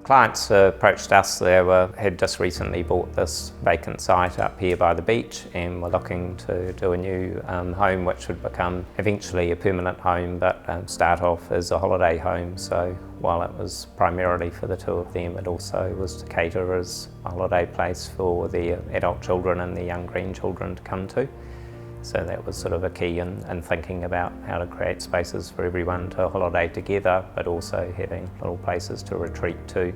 Clients approached us. They had just recently bought this vacant site up here by the beach and were looking to do a new home which would become eventually a permanent home, but start off as a holiday home. So while it was primarily for the two of them, it also was to cater as a holiday place for the adult children and the young grandchildren to come to. So that was sort of a key in thinking about how to create spaces for everyone to holiday together, but also having little places to retreat to.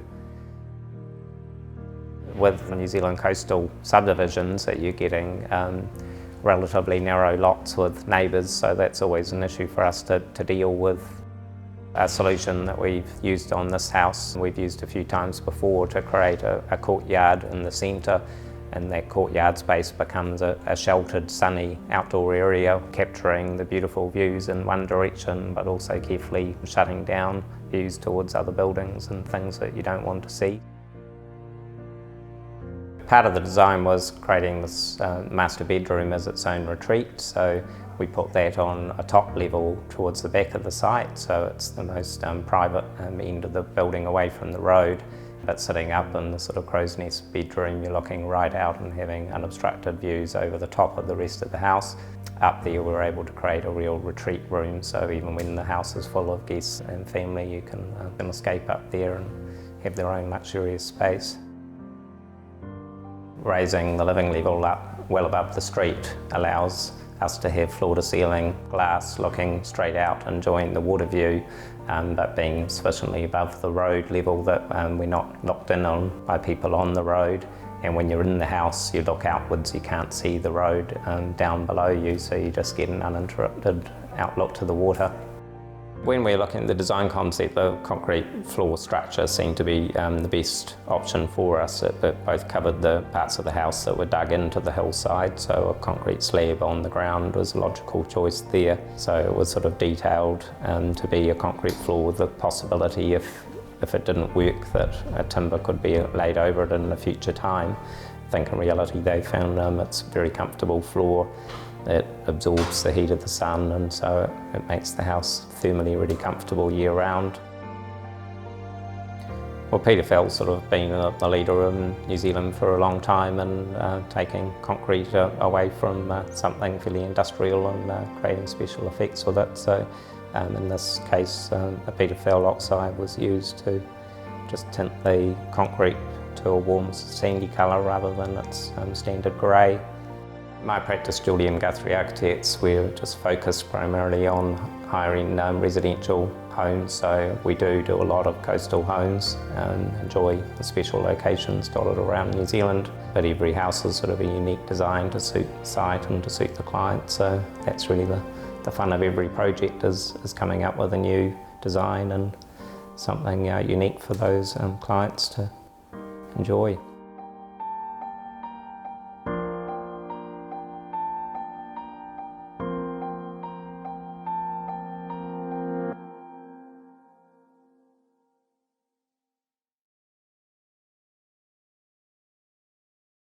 With the New Zealand coastal subdivisions, that you're getting relatively narrow lots with neighbours, so that's always an issue for us to deal with. A solution that we've used on this house, we've used a few times before to create a courtyard in the centre, and that courtyard space becomes a sheltered, sunny outdoor area, capturing the beautiful views in one direction, but also carefully shutting down views towards other buildings and things that you don't want to see. Part of the design was creating this master bedroom as its own retreat, so we put that on a top level towards the back of the site, so it's the most private end of the building away from the road. But sitting up in the sort of crow's nest bedroom, you're looking right out and having unobstructed views over the top of the rest of the house. Up there we were able to create a real retreat room, so even when the house is full of guests and family, you can escape up there and have their own luxurious space. Raising the living level up well above the street allows us to have floor-to-ceiling glass looking straight out, enjoying the water view, but being sufficiently above the road level that we're not locked in on by people on the road. And when you're in the house, you look outwards, you can't see the road down below you, so you just get an uninterrupted outlook to the water. When we're looking at the design concept, the concrete floor structure seemed to be the best option for us. It both covered the parts of the house that were dug into the hillside, so a concrete slab on the ground was a logical choice there. So it was sort of detailed to be a concrete floor with the possibility, if it didn't work, that a timber could be laid over it in a future time. I think in reality they found it's a very comfortable floor. It absorbs the heat of the sun, and so it makes the house thermally really comfortable year round. Well, Peter Fell's sort of been the leader in New Zealand for a long time, and taking concrete away from something fairly industrial and creating special effects with it. So in this case, a Peter Fell oxide was used to just tint the concrete to a warm sandy colour rather than its standard grey. My practice, Julian Guthrie Architects, we're just focused primarily on hiring residential homes, so we do a lot of coastal homes and enjoy the special locations dotted around New Zealand, but every house is sort of a unique design to suit the site and to suit the client, so that's really the fun of every project is coming up with a new design and something unique for those clients to enjoy.